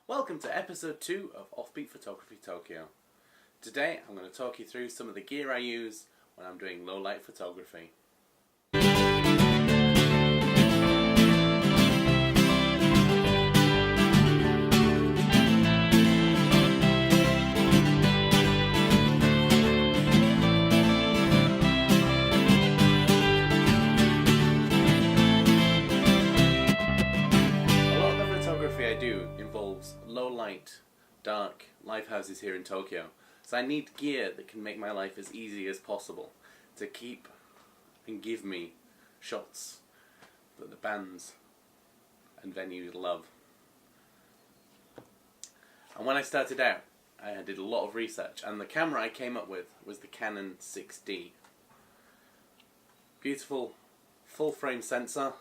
Welcome to episode 2 of Offbeat Photography Tokyo. Today I'm going to talk you through some of the gear I use when I'm doing low light photography. I do involves low light, dark lifehouses here in Tokyo. So I need gear that can make my life as easy as possible to keep and give me shots that the bands and venues love. And when I started out, I did a lot of research, and the camera I came up with was the Canon 6D. Beautiful full frame sensor.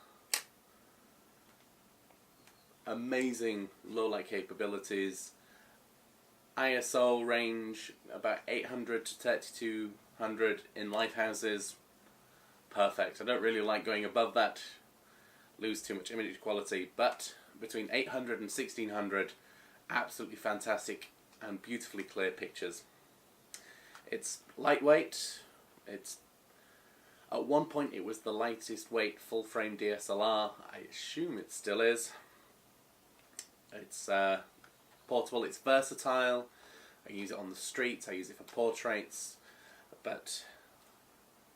Amazing low light capabilities, ISO range about 800 to 3200 in lifehouses, perfect. I don't really like going above that, lose too much image quality, but between 800 and 1600, absolutely fantastic and beautifully clear pictures. It's lightweight, at one point it was the lightest weight full frame DSLR, I assume it still is. It's portable, it's versatile, I use it on the streets, I use it for portraits, but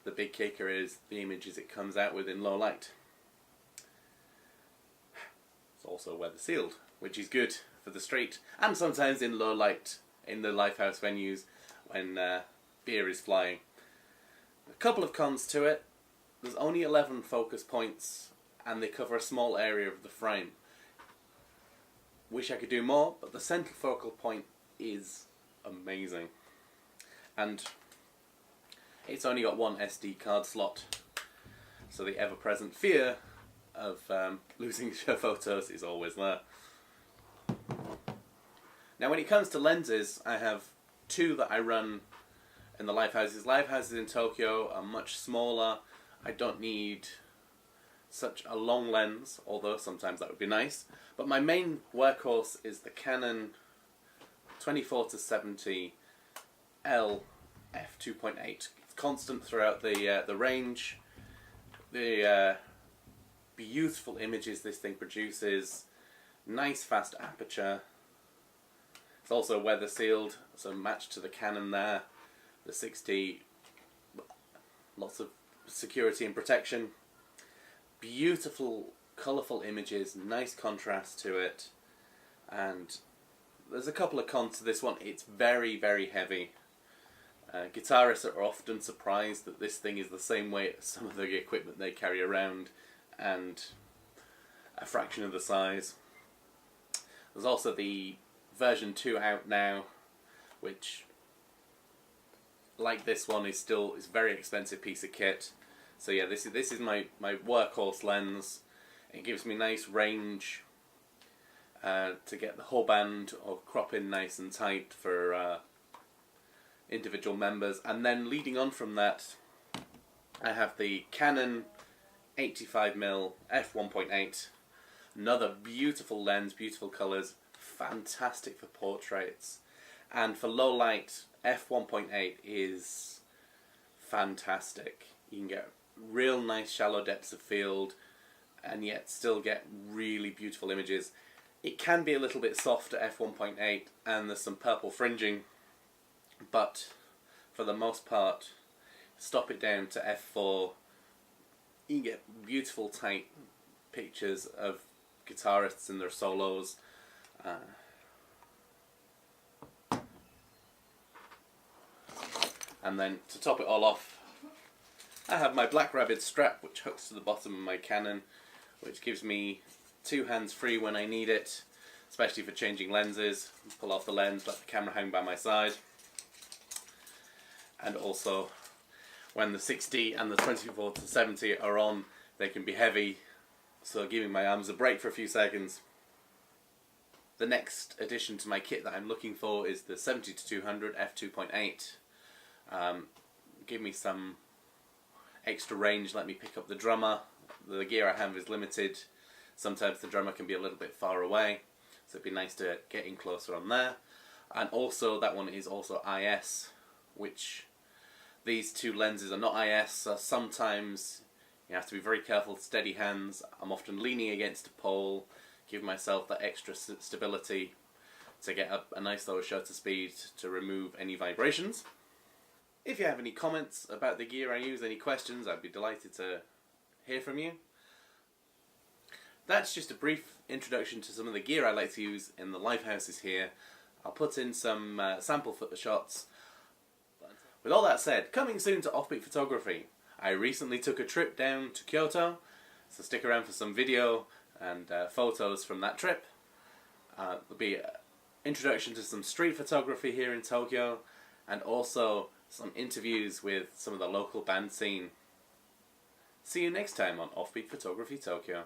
the big kicker is the images it comes out with in low light. It's also weather sealed, which is good for the street, and sometimes in low light in the lifehouse venues when beer is flying. A couple of cons to it: there's only 11 focus points and they cover a small area of the frame. Wish I could do more, but the central focal point is amazing. And it's only got one SD card slot, so the ever-present fear of losing your photos is always there. Now when it comes to lenses, I have two that I run in the lifehouses. Lifehouses in Tokyo are much smaller. I don't need such a long lens, although sometimes that would be nice. But my main workhorse is the Canon 24-70 L f2.8. It's constant throughout the range. The beautiful images this thing produces, nice fast aperture. It's also weather sealed, so matched to the Canon there. The 6D, lots of security and protection. Beautiful, colourful images, nice contrast to it, and there's a couple of cons to this one. It's very, very heavy. Guitarists are often surprised that this thing is the same weight as some of the equipment they carry around, and a fraction of the size. There's also the version 2 out now, which, like this one, is a very expensive piece of kit. So yeah, this is my workhorse lens. It gives me nice range to get the whole band or crop in nice and tight for individual members. And then leading on from that, I have the Canon 85mm f1.8. Another beautiful lens, beautiful colours, fantastic for portraits. And for low light, f1.8 is fantastic. You can get real nice shallow depths of field and yet still get really beautiful images. It can be a little bit soft at f1.8 and there's some purple fringing, but for the most part, stop it down to f4, you can get beautiful tight pictures of guitarists and their solos. And then to top it all off, I have my Black Rabbit strap, which hooks to the bottom of my Canon, which gives me two hands free when I need it, especially for changing lenses. Pull off the lens, let the camera hang by my side. And also, when the 6D and the 24-70 are on, they can be heavy, so giving my arms a break for a few seconds. The next addition to my kit that I'm looking for is the 70-200 f2.8. Give me some extra range, let me pick up the drummer. The gear I have is limited. Sometimes the drummer can be a little bit far away. so it'd be nice to get in closer on there. And also that one is also IS, which these two lenses are not IS, so sometimes you have to be very careful, steady hands. I'm often leaning against a pole, give myself that extra stability to get a nice lower shutter speed to remove any vibrations. If you have any comments about the gear I use, any questions, I'd be delighted to hear from you. That's just a brief introduction to some of the gear I like to use in the Lifehouses here. I'll put in some sample shots. With all that said, coming soon to Offbeat Photography. I recently took a trip down to Kyoto, so stick around for some video and photos from that trip. There'll be an introduction to some street photography here in Tokyo, and also some interviews with some of the local band scene. See you next time on Offbeat Photography Tokyo.